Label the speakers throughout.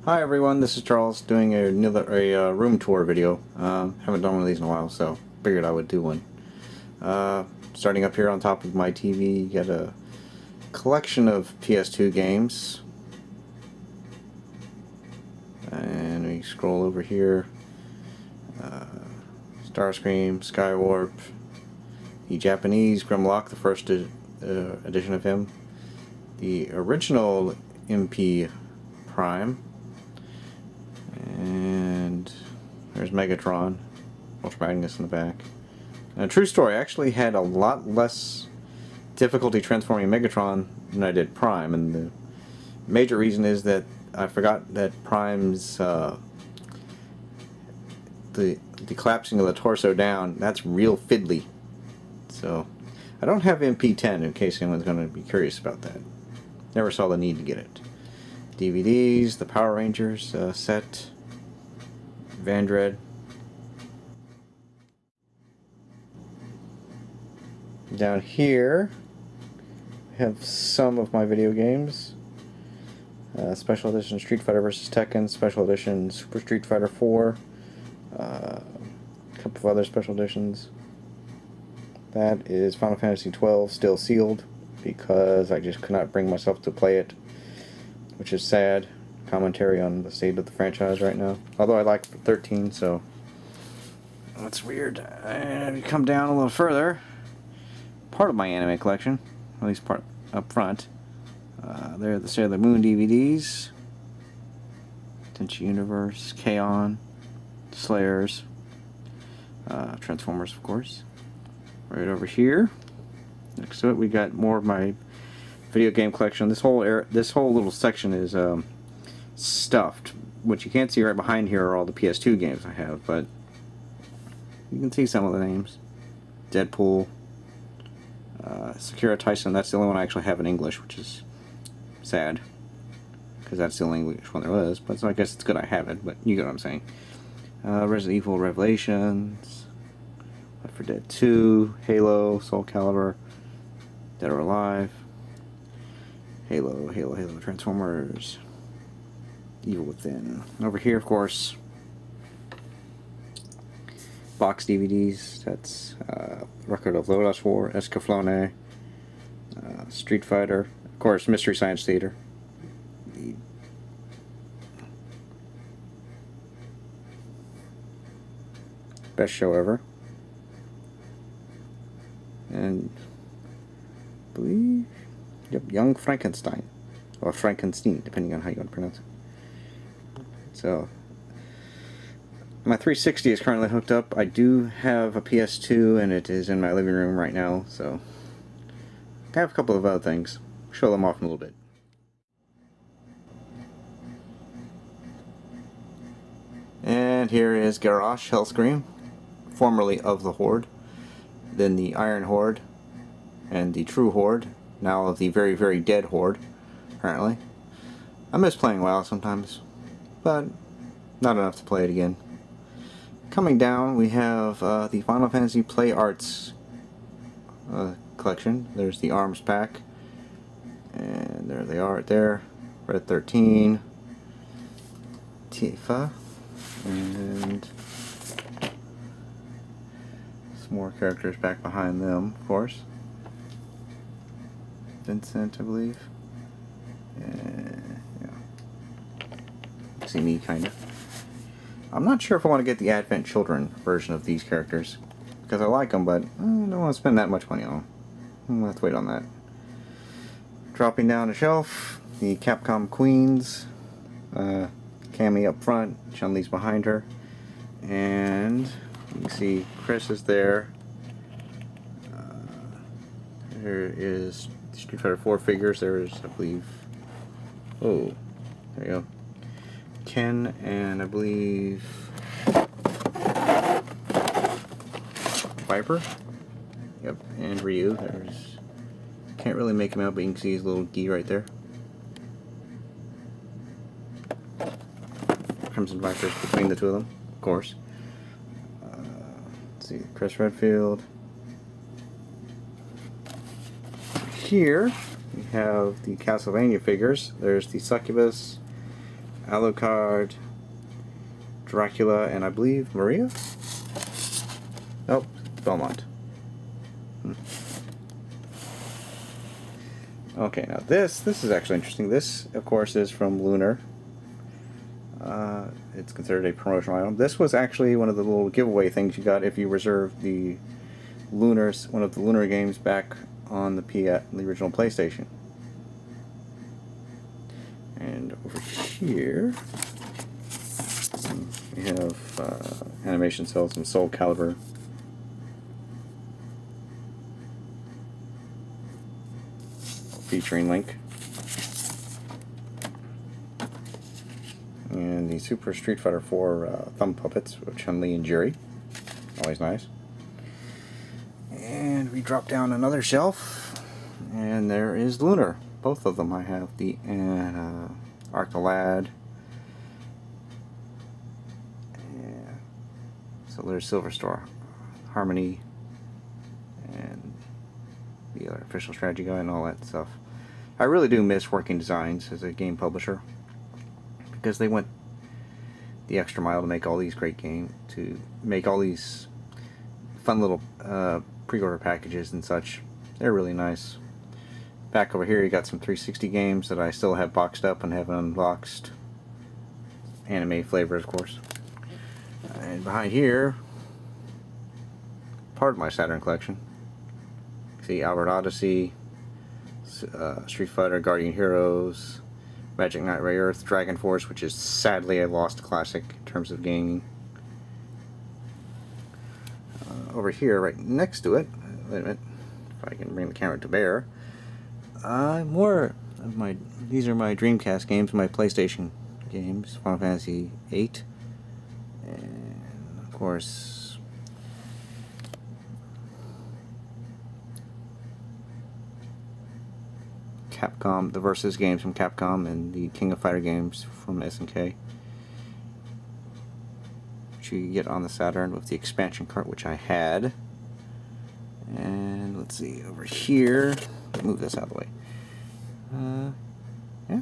Speaker 1: Hi everyone, this is Charles doing a room tour video. Haven't done one of these in a while, so figured I would do one. Starting up here on top of my TV, you get a collection of PS2 games. And we scroll over here. Starscream, Skywarp, the Japanese Grimlock, the first edition of him. The original MP Prime. And there's Megatron, Ultra Magnus in the back. And a true story, I actually had a lot less difficulty transforming Megatron than I did Prime, and the major reason is that I forgot that Prime's the collapsing of the torso down, that's real fiddly. So I don't have MP10 in case anyone's going to be curious about that. Never saw the need to get it. DVDs, the Power Rangers set, Vandred. Down here, I have some of my video games. Special Edition Street Fighter vs. Tekken, Special Edition Super Street Fighter 4, a couple of other Special Editions. That is Final Fantasy 12, still sealed, because I just could not bring myself to play it, which is sad. Commentary on the state of the franchise right now. Although I like 13, so that's weird. And we come down a little further. Part of my anime collection, at least part up front. There are the Sailor Moon DVDs, Tenchi Universe, K-On!, Slayers, Transformers, of course. Right over here, next to it, we got more of my video game collection. This whole little section is stuffed. What you can't see right behind here are all the PS2 games I have, but you can see some of the names. Deadpool, Sakura Tyson. That's the only one I actually have in English, which is sad, because that's the only English one there was. But so I guess it's good I have it. But you get what I'm saying. Resident Evil Revelations, Left 4 Dead 2, Halo, Soul Calibur, Dead or Alive, Halo, Transformers, Evil Within. Over here, of course, box DVDs. That's Record of Lodoss War, Escaflowne, Street Fighter, of course, Mystery Science Theater. The best show ever. And I believe, yep, Young Frankenstein, or Frankenstein, depending on how you want to pronounce it. So my 360 is currently hooked up. I do have a PS2, and it is in my living room right now. So I have a couple of other things. Show them off in a little bit. And here is Garrosh Hellscream, formerly of the Horde, then the Iron Horde, and the True Horde, now of the very, very dead Horde, apparently. I miss playing WoW sometimes, but not enough to play it again. Coming down, we have the Final Fantasy Play Arts collection. There's the Arms Pack, and there they are right there. Red 13, Tifa, and some more characters back behind them, of course. Vincent, I believe. Yeah. See me, kind of. I'm not sure if I want to get the Advent Children version of these characters, because I like them, but I don't want to spend that much money on them. I'm going to have to wait on that. Dropping down the shelf, the Capcom Queens, Cammy up front, Chun-Li's behind her, and you can see Chris is there. There is Street Fighter 4 figures. There is, I believe, oh, there you go, Ken, and I believe Viper. Yep, and Ryu. There's, can't really make him out, but you can see his little gi right there. Crimson Vipers between the two of them, of course. Let's see, Chris Redfield. Here we have the Castlevania figures. There's the Succubus, Alucard, Dracula, and I believe Maria? Nope, Belmont. Okay, now this is actually interesting. This, of course, is from Lunar. It's considered a promotional item. This was actually one of the little giveaway things you got if you reserved the one of the Lunar games back on the original PlayStation. And over here, we have animation cells and Soul Calibur. Featuring Link. And the Super Street Fighter 4 thumb puppets with Chun-Li and Jiri. Always nice. And we drop down another shelf, and there is Lunar. Both of them I have. The Arc the Lad. And so there's Silver Star, Harmony, and the other official strategy guide and all that stuff. I really do miss Working Designs as a game publisher, because they went the extra mile to make all these great games, to make all these fun little pre-order packages and such. They're really nice. Back over here you got some 360 games that I still have boxed up and haven't unboxed. Anime flavor, of course. And behind here, part of my Saturn collection. See, Albert Odyssey, Street Fighter, Guardian Heroes, Magic Knight Ray Earth, Dragon Force, which is sadly a lost classic in terms of gaming. Over here, right next to it, wait a minute, if I can bring the camera to bear, more of these are my Dreamcast games, my PlayStation games, Final Fantasy VIII, and of course, Capcom, the Versus games from Capcom, and the King of Fighter games from SNK, which you get on the Saturn with the expansion cart, which I had. And let's see, over here, move this out of the way. Yeah.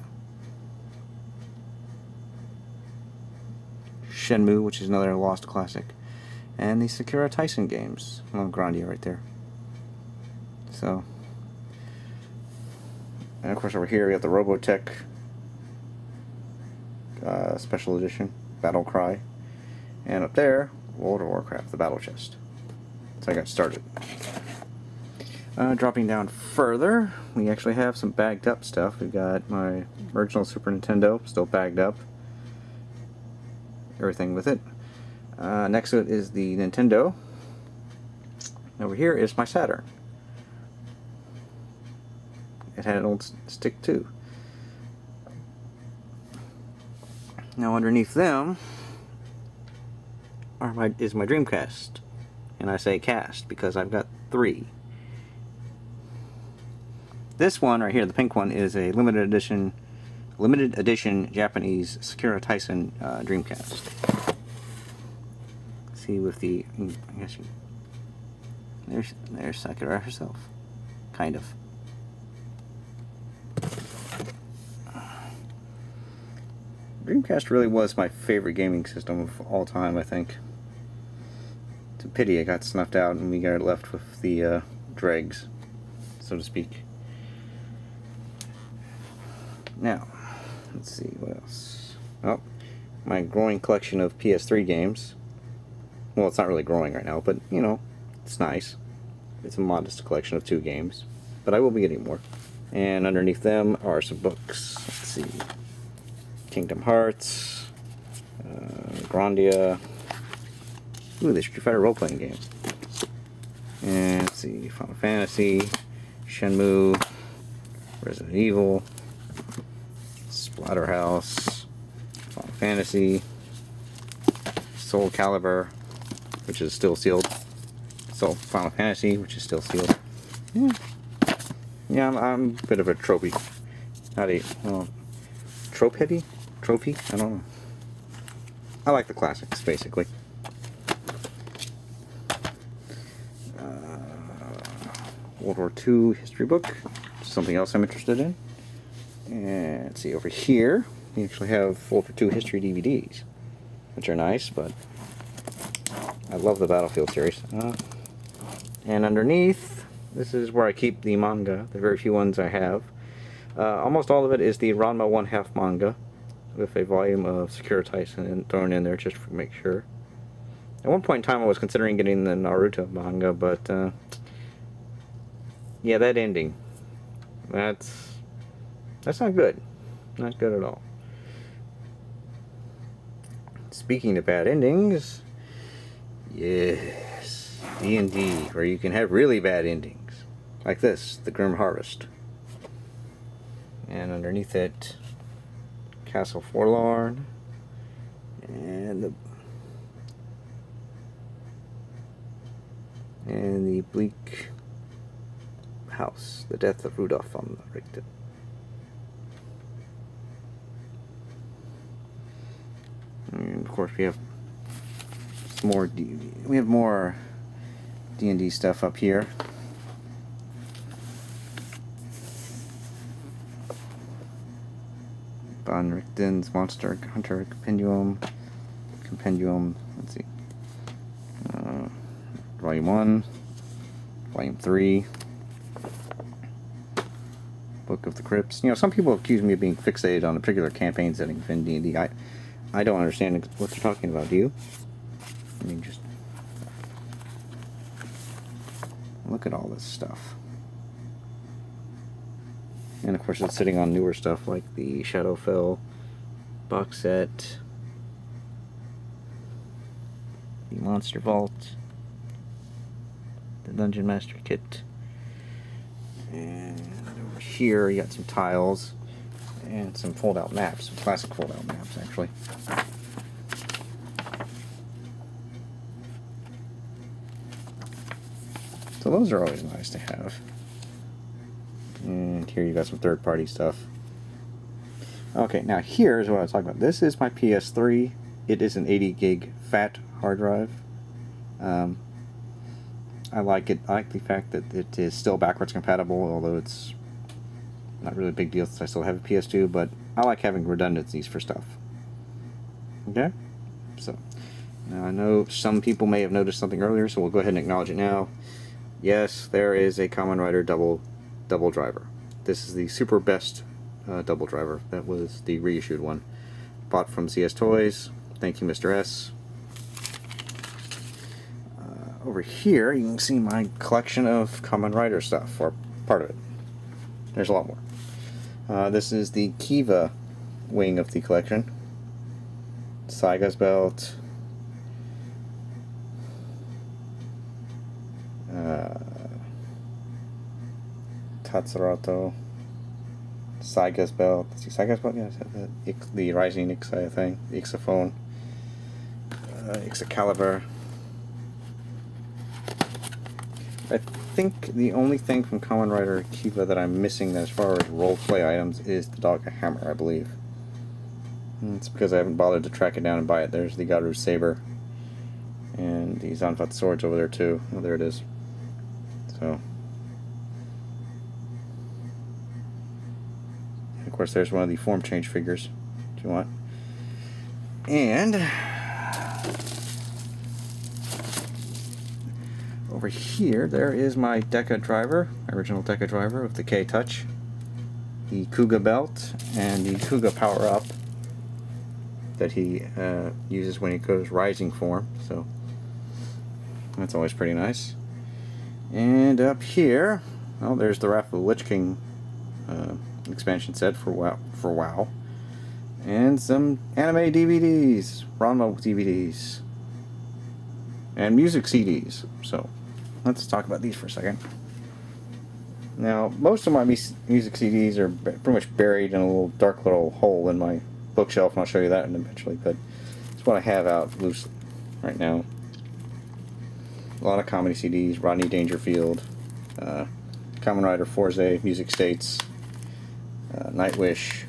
Speaker 1: Shenmue, which is another lost classic, and the Sakura Tyson games. Oh, Grandia right there. So, and of course over here we have the Robotech Special Edition, Battle Cry, and up there, World of Warcraft, the Battle Chest. So I got started. Dropping down further, we actually have some bagged up stuff. We've got my original Super Nintendo, still bagged up. Everything with it. Next to it is the Nintendo. Over here is my Saturn. It had an old stick too. Now underneath them is my Dreamcast. And I say cast because I've got 3. This one right here, the pink one, is a limited edition Japanese Sakura Tyson Dreamcast. See, with the, I guess there's Sakura herself, kind of. Dreamcast really was my favorite gaming system of all time, I think. It's a pity it got snuffed out and we got left with the dregs, so to speak. Now, let's see what else. Oh, my growing collection of PS3 games. Well, it's not really growing right now, but you know, it's nice. It's a modest collection of 2 games, but I will be getting more. And underneath them are some books. Let's see. Kingdom Hearts, Grandia. Ooh, the Street Fighter role-playing game. And let's see, Final Fantasy, Shenmue, Resident Evil, Splatterhouse, Final Fantasy, Soul Calibur, which is still sealed. So Final Fantasy, which is still sealed. Yeah, I'm a bit of a trophy. Trope heavy? Trophy? I don't know. I like the classics, basically. World War II history book, something else I'm interested in. And let's see, over here You actually have over 2 history DVDs, which are nice, but I love the Battlefield series. And underneath, this is where I keep the manga, the very few ones I have. Almost all of it is the Ranma 1/2 manga, with a volume of Securitize and thrown in there just to make sure. At one point in time I was considering getting the Naruto manga, but yeah, that ending, that's not good. Not good at all. Speaking of bad endings, yes, D&D, where you can have really bad endings. Like this, The Grim Harvest. And underneath it, Castle Forlorn, and the Bleak House, The Death of Rudolph von Richten. And of course we have some more D&D stuff up here. Von Richten's Monster Hunter Compendium, let's see, Volume 1, Volume 3, Book of the Crypts. You know, some people accuse me of being fixated on a particular campaign setting within D&D. I don't understand what they're talking about, do you? I mean, just look at all this stuff. And of course it's sitting on newer stuff like the Shadowfell box set, the Monster Vault, the Dungeon Master Kit, and over here you got some tiles and some fold-out maps, some classic fold-out maps actually. So those are always nice to have. And here you got some third-party stuff. Okay, now here's what I was talking about. This is my PS3. It is an 80 gig fat hard drive. I like it. I like the fact that it is still backwards compatible, although it's not really a big deal since I still have a PS2, but I like having redundancies for stuff. Okay? So, now I know some people may have noticed something earlier, so we'll go ahead and acknowledge it now. Yes, there is a Kamen Rider double driver. This is the super best double driver. That was the reissued one. Bought from CS Toys. Thank you, Mr. S. Over here, you can see my collection of Kamen Rider stuff, or part of it. There's a lot more. This is the Kiva wing of the collection. Saiga's belt. Tatsurato. Saiga's belt. See Saiga's belt? Yeah, the Rising Ixai thing. The Ixophone. Excalibur. I think the only thing from Kamen Rider Kiva that I'm missing as far as role-play items is the Dog Hammer, I believe. It's because I haven't bothered to track it down and buy it. There's the Garu Saber. And the Zanfat swords over there too. Oh, there it is. So. And of course there's one of the form change figures, if you want. And over here, there is my Deca driver, my original Deca driver with the K-Touch, the Kuga belt, and the Kuga power-up that he uses when he goes rising form, so that's always pretty nice. And up here, well, there's the Wrath of the Lich King expansion set for WoW, and some anime DVDs, Ranma DVDs, and music CDs. So let's talk about these for a second. Now, most of my music CDs are pretty much buried in a little dark little hole in my bookshelf, and I'll show you that eventually, but it's what I have out loose right now. A lot of comedy CDs, Rodney Dangerfield, Kamen Rider Forze, Music States, Nightwish,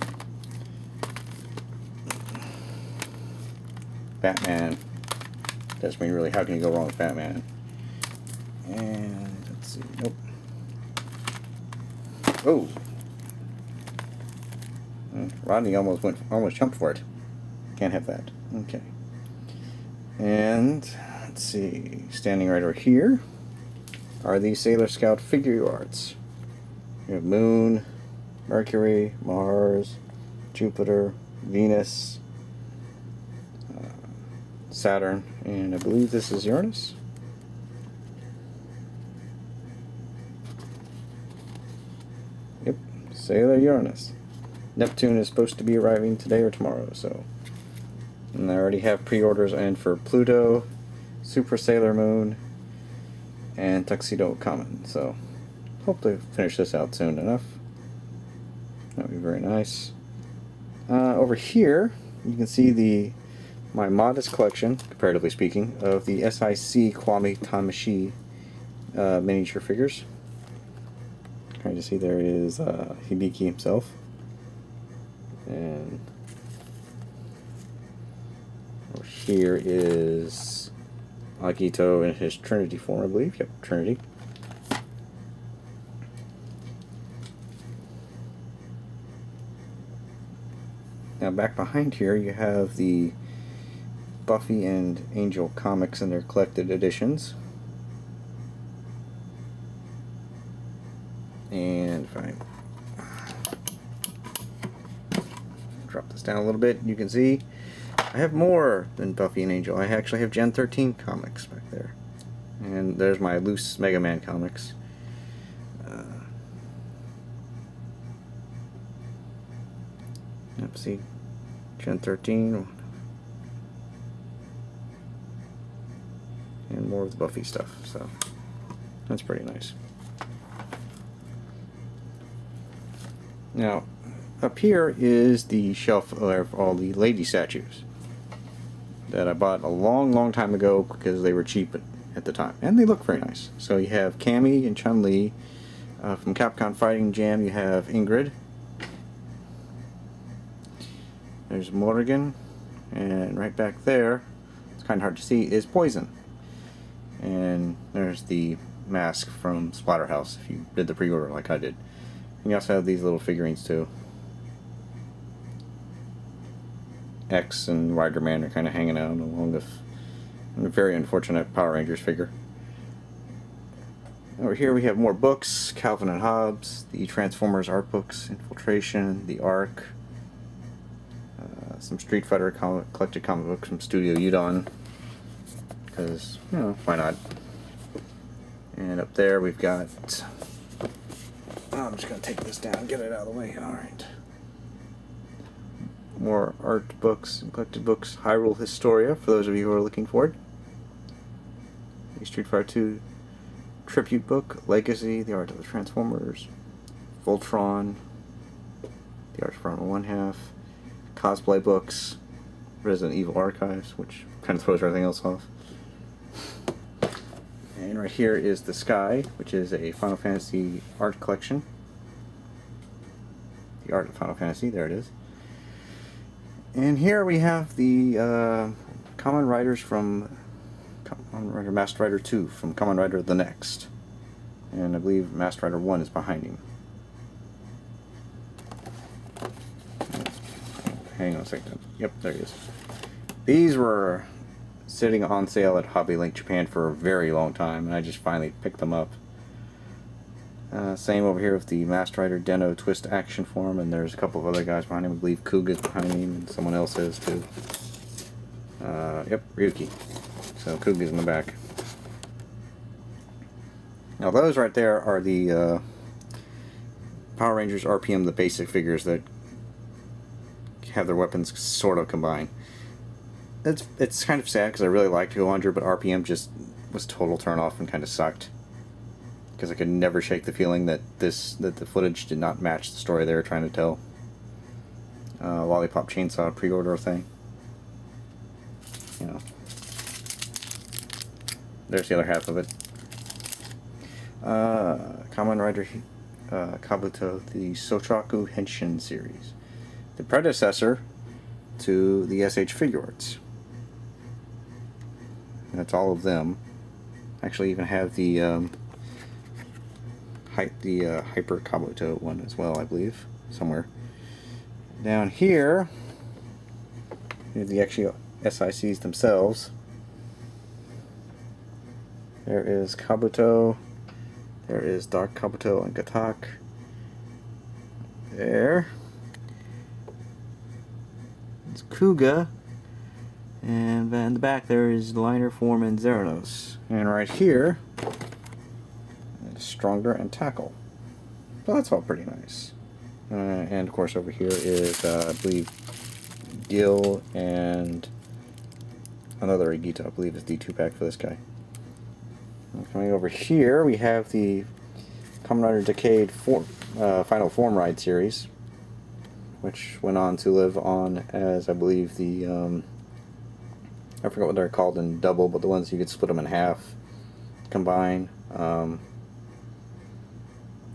Speaker 1: Batman. That's me really, how can you go wrong with Batman? And let's see, nope. Oh! Rodney almost jumped for it. Can't have that. Okay. And let's see, standing right over here are the Sailor Scout figure arts. You have Moon, Mercury, Mars, Jupiter, Venus, Saturn, and I believe this is Uranus. Yep, Sailor Uranus. Neptune is supposed to be arriving today or tomorrow, so. And I already have pre-orders in for Pluto, Super Sailor Moon, and Tuxedo Common, so hope to finish this out soon enough. That would be very nice. Over here, you can see my modest collection, comparatively speaking, of the SIC Kwame Tamashi miniature figures. Trying to see, there is Hibiki himself, and over here is Akito in his Trinity form, I believe. Yep, Trinity. Now back behind here you have the Buffy and Angel comics in their collected editions. And if I drop this down a little bit, you can see I have more than Buffy and Angel. I actually have Gen 13 comics back there. And there's my loose Mega Man comics. Yep, see, Gen 13. And more of the Buffy stuff, so that's pretty nice. Now, up here is the shelf of all the lady statues that I bought a long time ago because they were cheap at the time, and they look very nice. So you have Cammy and Chun-Li. From Capcom Fighting Jam you have Ingrid. There's Morrigan, and right back there, it's kind of hard to see, is Poison. And there's the mask from Splatterhouse if you did the pre-order like I did. And you also have these little figurines too. X and Rider Man are kind of hanging out along with a very unfortunate Power Rangers figure. Over here we have more books, Calvin and Hobbes, the Transformers art books, Infiltration, the Ark, some Street Fighter collected comic books from Studio Udon, because, you know, why not? And up there we've got, I'm just going to take this down, get it out of the way. Alright. More art books and collected books. Hyrule Historia, for those of you who are looking for it. The Street Fighter 2 tribute book. Legacy, The Art of the Transformers. Voltron, The Art from 1/2. Cosplay books. Resident Evil Archives, which kind of throws everything else off. And right here is The Sky, which is a Final Fantasy art collection. The Art of Final Fantasy, there it is. And here we have the Kamen Riders from Kamen Rider Master Rider 2 from Kamen Rider The Next. And I believe Master Rider 1 is behind him. Hang on a second. Yep, there he is. These were sitting on sale at Hobby Link Japan for a very long time, and I just finally picked them up. Same over here with the Master Rider Den-O Twist action form, and there's a couple of other guys behind him. I believe Kuga's behind him, and someone else is too. Yep, Ryuki. So Kuga's in the back. Now those right there are the Power Rangers RPM, the basic figures that have their weapons sort of combined. It's kind of sad because I really liked 200, but RPM just was total turn off and kind of sucked. Because I could never shake the feeling that the footage did not match the story they were trying to tell. Lollipop Chainsaw pre-order thing. You know. There's the other half of it. Kamen Rider Kabuto, the Sochaku Henshin series. The predecessor to the SH Figure Arts. That's all of them. Actually even have the Hyper Kabuto one as well, I believe, somewhere. Down here, here's the actual SICs themselves. There is Kabuto, there is Dark Kabuto and Gatak. There. It's Kuga. And then in the back there is Liner, Form, and Zeranos. And right here, it's Stronger and Tackle. So that's all pretty nice. And of course over here is, I believe, Gil and another Agito, I believe is the 2-pack for this guy. And coming over here, we have the Kamen Rider Decade Final Form Ride series, which went on to live on as, I believe, the, I forgot what they're called in double, but the ones you could split them in half, combine. And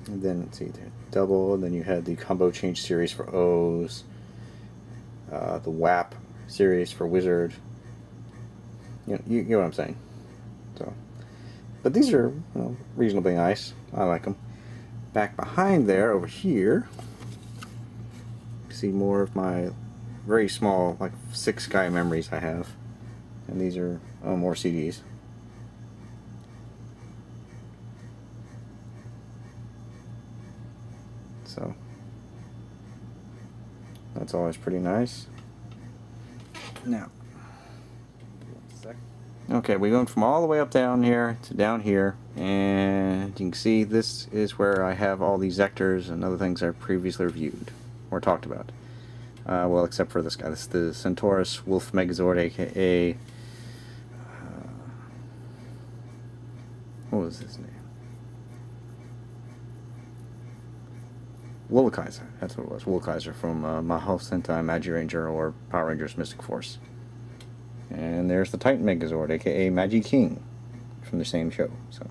Speaker 1: then, let's see, double, and then you had the Combo Change series for O's, the WAP series for Wizard. You get what I'm saying. So, but these are, you know, reasonably nice. I like them. Back behind there, over here, you see more of my very small, like 6 Sky memories I have. And these are more CDs. So that's always pretty nice. Now, okay, we're going from all the way up down here to down here, and you can see this is where I have all these Zectors and other things I've previously reviewed or talked about. Well, except for this guy. This is the Centaurus Wolf Megazord, aka what was his name? Woolkaiser. That's what it was. Woolkaiser from Mahou Sentai Magi Ranger or Power Rangers Mystic Force. And there's the Titan Megazord, aka Magi King, from the same show. So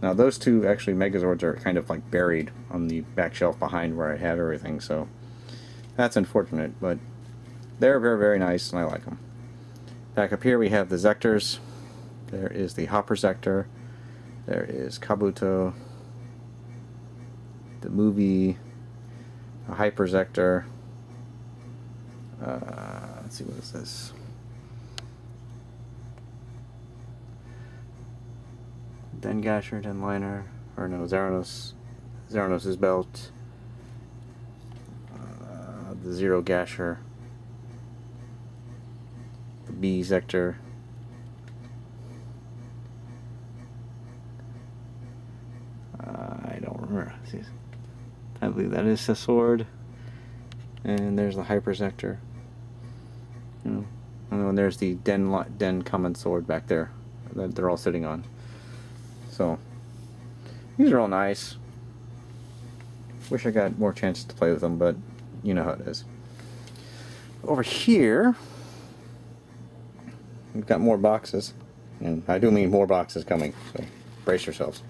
Speaker 1: now those two actually Megazords are kind of like buried on the back shelf behind where I had everything. So that's unfortunate, but they're very, very nice, and I like them. Back up here we have the Zectors. There is the Hopper Zector. There is Kabuto. The movie. A Hyper Zector. Let's see, what is this? Dengasher, Denliner, or no, Zeranos. Zeranos' belt. The Zero Gasher. The B Zector. I don't remember. I believe that is a sword. And there's the Hyper Zector. And then there's the Den Common Sword back there that they're all sitting on. So these are all nice. Wish I got more chances to play with them, but you know how it is. Over here, we've got more boxes, and I do mean more boxes coming. So brace yourselves.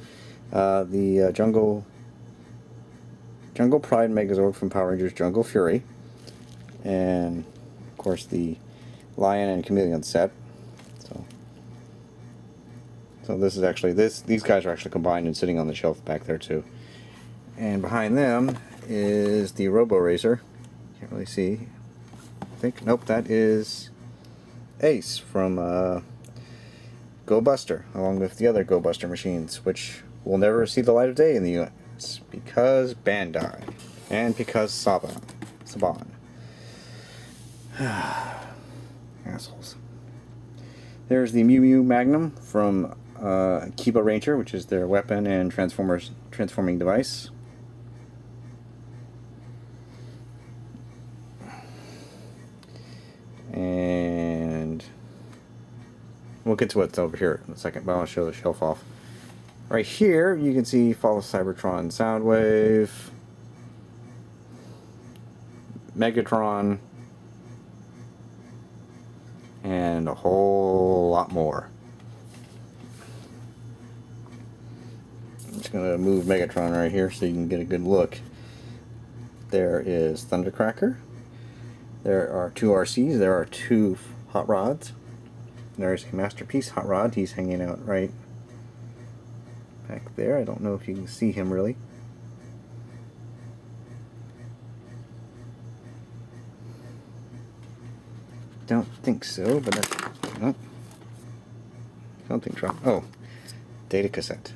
Speaker 1: The Jungle Pride Megazord from Power Rangers Jungle Fury, and of course the Lion and Chameleon set. So this is actually these guys are actually combined and sitting on the shelf back there too. And behind them is the Robo Razor. Can't really see. I think nope, that is Ace from Go Buster, along with the other Go Buster machines, which will never see the light of day in the US because Bandai and because Saban. Assholes. There's the Mew Mew Magnum from Kiba Ranger, which is their weapon and transforming device. And we'll get to what's over here in a second, but I'll show the shelf off. Right here, you can see Fall of Cybertron Soundwave, Megatron, and a whole lot more. I'm just going to move Megatron right here so you can get a good look. There is Thundercracker. There are 2 RCs. There are 2 Hot Rods. There's a Masterpiece Hot Rod. He's hanging out right back there. I don't know if you can see him really. Don't think so, but that's... Oh. Something dropped. Oh. Data cassette.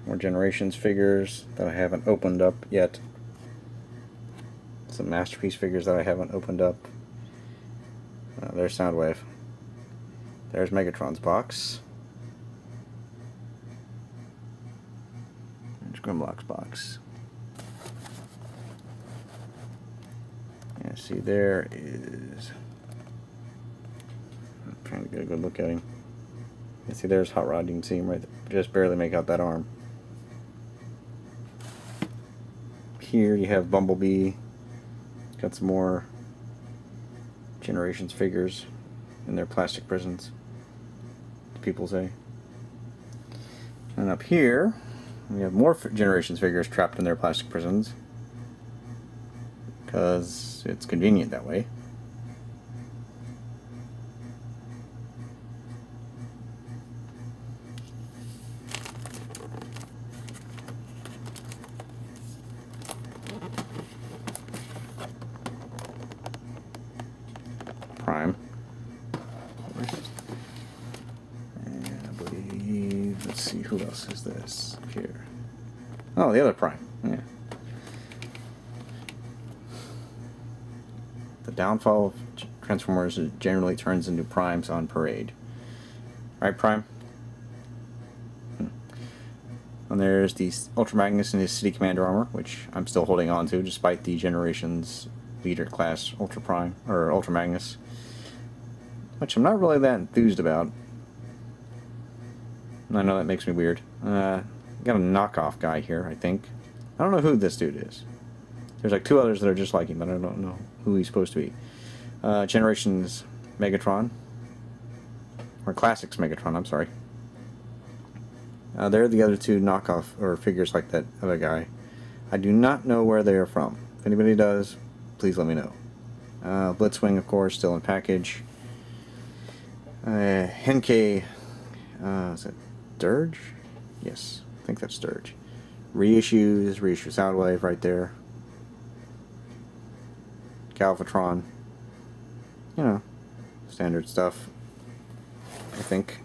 Speaker 1: More Generations figures that I haven't opened up yet. Some Masterpiece figures that I haven't opened up. There's Soundwave. There's Megatron's box. There's Grimlock's box. Yeah, see, there is... I'm trying to get a good look at him. You see, there's Hot Rod. You can see him right there. Just barely make out that arm. Here you have Bumblebee. Got some more Generations figures in their plastic prisons, people say. And up here we have more Generations figures trapped in their plastic prisons because it's convenient that way. Prime. And I believe, let's see, who else is this here? Oh, the other Prime. Yeah. The downfall of Transformers generally turns into Primes on parade. Right, Prime? And there's the Ultra Magnus in his City Commander armor, which I'm still holding on to, despite the Generations Leader class Ultra Prime, or Ultra Magnus, which I'm not really that enthused about. I know that makes me weird. Got a knockoff guy here, I think. I don't know who this dude is. There's like two others that are just like him, but I don't know who he's supposed to be. Generations Megatron. Or Classics Megatron, I'm sorry. They're the other two knockoff, or figures like that other guy. I do not know where they are from. If anybody does, please let me know. Blitzwing, of course, still in package. Henkei, is it Dirge? Yes, I think that's Dirge. Reissue Soundwave right there. Galvatron. You know, standard stuff, I think.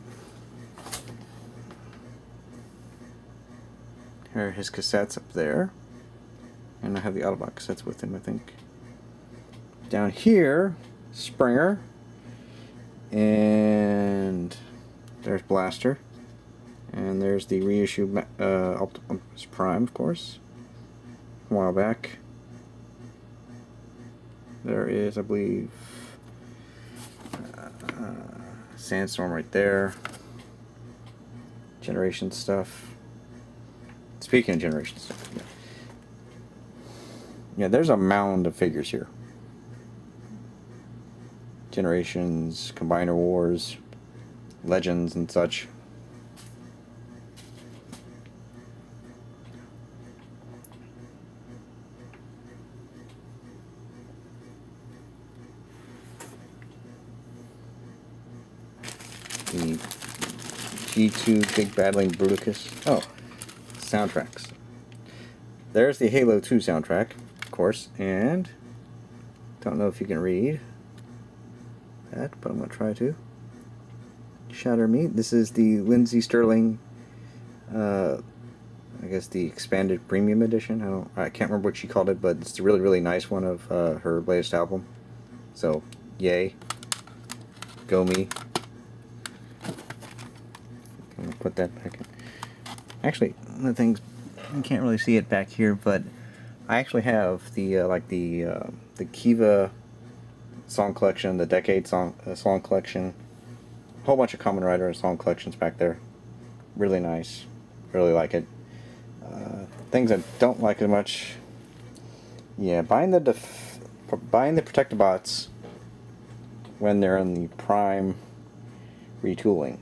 Speaker 1: Here are his cassettes up there. And I have the Autobot cassettes with him, I think. Down here, Springer. And there's Blaster. And there's the reissue Optimus Prime, of course. A while back. There is, I believe, Sandstorm right there. Generation stuff. Speaking of Generation stuff, yeah, there's a mound of figures here. Generations, Combiner Wars, Legends, and such. The G2 Big Battling Bruticus. Oh, soundtracks. There's the Halo 2 soundtrack, of course, and don't know if you can read that, but I'm going to try to. Shatter Me. This is the Lindsay Sterling, I guess the expanded premium edition. I can't remember what she called it, but it's a really, really nice one of her latest album. So, yay. Go me. I'm going to put that back in. Actually, one of the things, you can't really see it back here, but I actually have the the Kiva song collection, the Decade song collection, a whole bunch of Kamen Rider and song collections back there. Really nice, really like it. Things I don't like as much. Yeah, buying the Protectobots when they're in the Prime retooling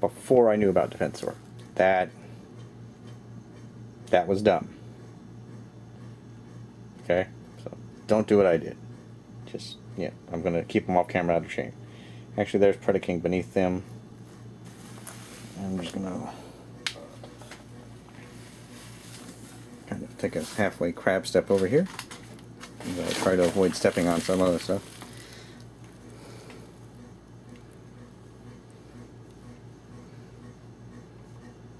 Speaker 1: before I knew about Defensor. That was dumb. Okay? So, don't do what I did. Just, yeah, I'm going to keep them off camera out of shame. Actually, there's Predaking beneath them. I'm just gonna kind of take a halfway crab step over here. I try to avoid stepping on some other stuff.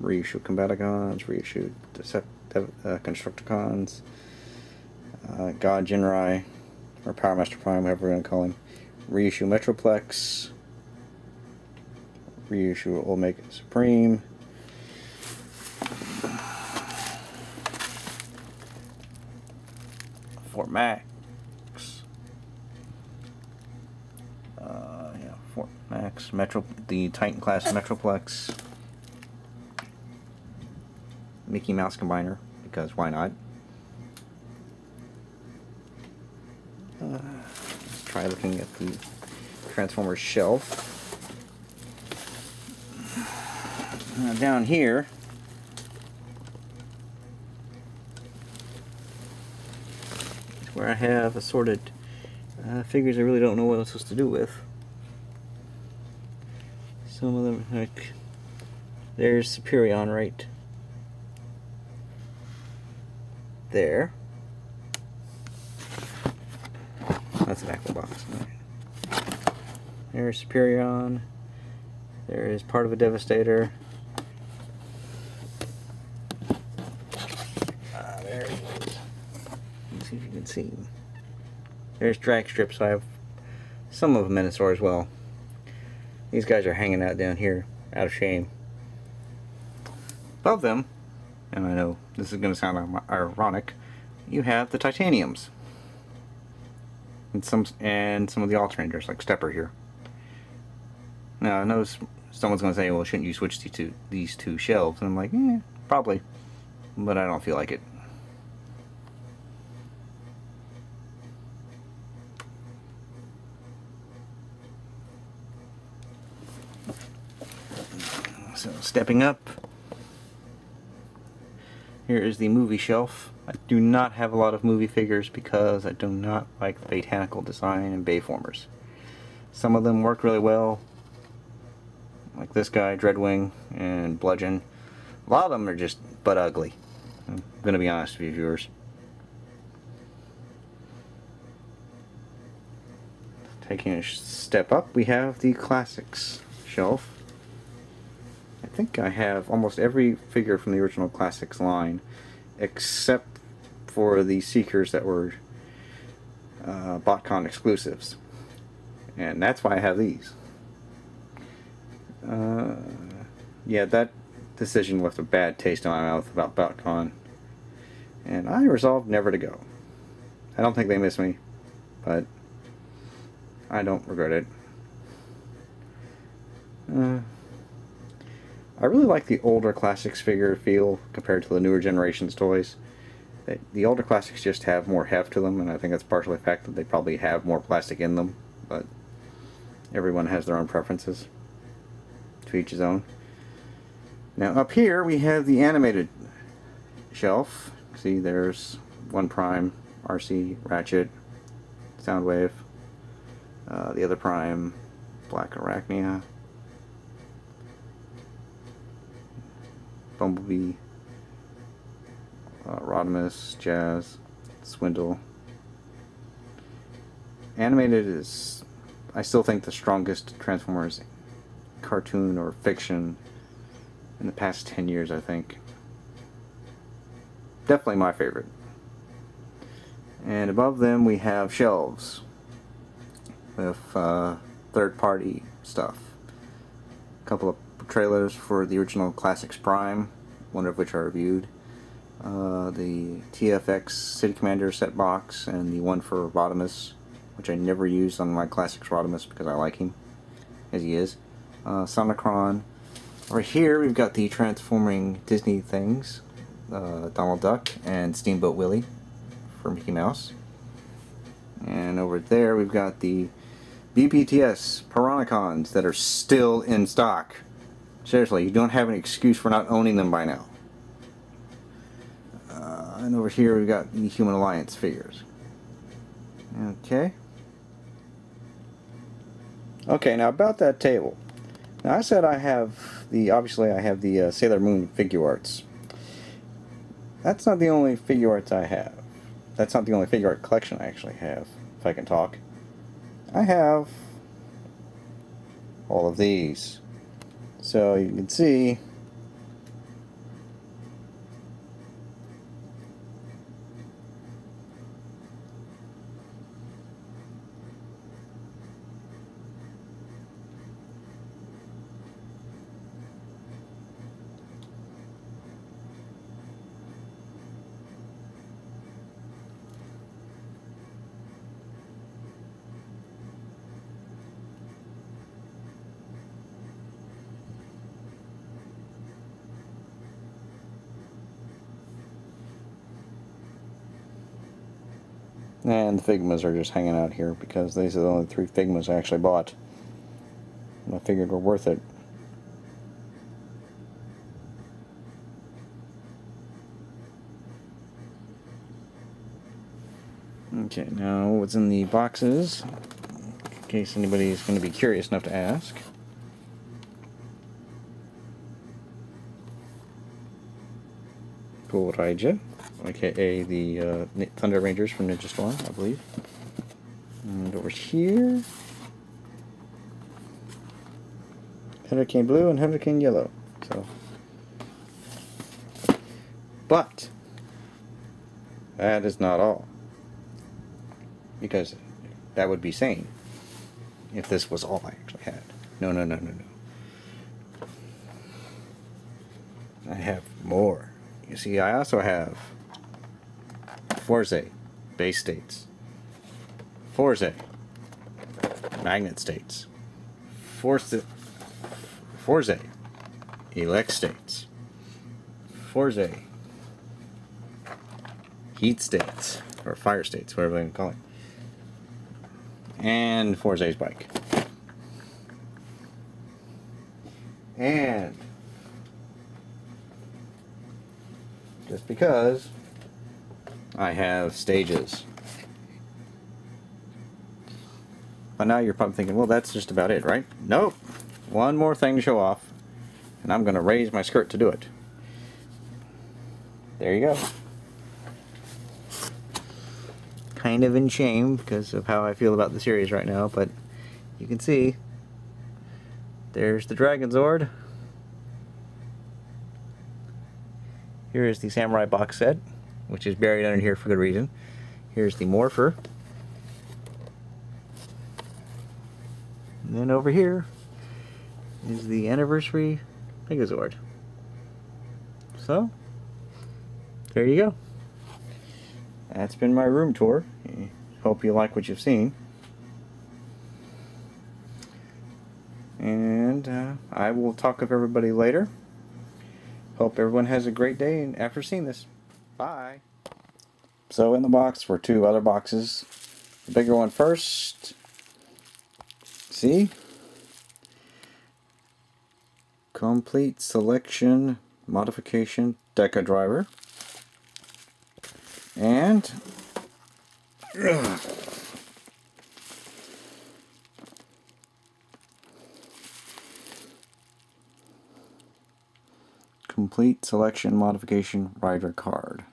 Speaker 1: Reissue Combaticons, reissue Constructicons, God Jinrai, or Power Master Prime, whatever we're going to call him. Reissue Metroplex, reissue Omega Supreme, Fort Max, Fort Max, the Titan class Metroplex, Mickey Mouse Combiner, because why not? Let's try looking at the Transformers shelf. Down here, is where I have assorted figures I really don't know what I'm supposed to do with. Some of them, like, there's Superion right there. That's an actual box. There's Superion. There is part of a Devastator. There he is. Let's see if you can see him. There's Dragstrip, so I have some of Minosaur as well. These guys are hanging out down here, out of shame. Above them, and I know this is going to sound ironic, you have the Titaniums. And some of the alternators, like Stepper here. Now, I know someone's going to say, well, shouldn't you switch to these two shelves? And I'm like, probably. But I don't feel like it. So, stepping up. Here is the movie shelf. I do not have a lot of movie figures because I do not like the botanical design and Bayformers. Some of them work really well, like this guy, Dreadwing and Bludgeon. A lot of them are just butt ugly. I'm going to be honest with you, viewers. Taking a step up, we have the Classics shelf. I think I have almost every figure from the original Classics line, except for the Seekers that were BotCon exclusives. And that's why I have these. Yeah, that decision left a bad taste in my mouth about BotCon. And I resolved never to go. I don't think they miss me, but I don't regret it. I really like the older Classics figure feel compared to the newer generation's toys. The older Classics just have more heft to them, and I think that's partially the fact that they probably have more plastic in them, but everyone has their own preferences. To each his own. Now up here we have the animated shelf. See, there's 1 Prime, RC, Ratchet, Soundwave, the other Prime, Black Arachnia, Bumblebee, Rodimus, Jazz, Swindle. Animated is, I still think, the strongest Transformers cartoon or fiction in the past 10 years, I think. Definitely my favorite. And above them we have shelves with third-party stuff. A couple of trailers for the original Classics Prime, one of which I reviewed. The TFX City Commander set box, and the one for Rodimus, which I never used on my Classics Rodimus because I like him as he is. Sonicron. Right here we've got the transforming Disney things, Donald Duck and Steamboat Willie for Mickey Mouse. And over there we've got the BPTS Piranhacons that are still in stock. Seriously, you don't have any excuse for not owning them by now. And over here we've got the Human Alliance figures. Okay. Okay, now about that table. Now I said I have obviously I have the Sailor Moon figure arts. That's not the only figure arts I have. That's not the only figure art collection I actually have, if I can talk. I have all of these. So you can see and the Figmas are just hanging out here because these are the only 3 Figmas I actually bought. And I figured were worth it. Okay, now what's in the boxes, in case anybody is going to be curious enough to ask. Cool Raija, aka the Thunder Rangers from Ninja Storm, I believe. And over here, Hurricane Blue and Hurricane Yellow. So, but that is not all, because that would be sane if this was all I actually had. No, no, no, no, no. I have more. You see, I also have Forze base states, Forze magnet states, Forze elect states, Forze heat states, or fire states, whatever they call it, and Forze's bike. And just because I have stages. But now you're probably thinking, well, that's just about it, right? Nope. One more thing to show off, and I'm going to raise my skirt to do it. There you go. Kind of in shame because of how I feel about the series right now, but you can see there's the Dragon Zord. Here is the Samurai box set, which is buried under here for good reason. Here's the Morpher. And then over here is the Anniversary Megazord. So, there you go. That's been my room tour. Hope you like what you've seen. And I will talk with everybody later. Hope everyone has a great day and after seeing this. Bye. So in the box were 2 other boxes. The bigger one first. See? Complete selection modification Deca driver. And complete selection modification rider card.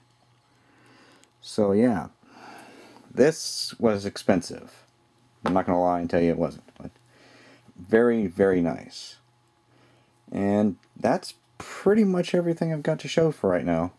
Speaker 1: So yeah, this was expensive. I'm not gonna lie and tell you it wasn't, but very, very nice. And that's pretty much everything I've got to show for right now.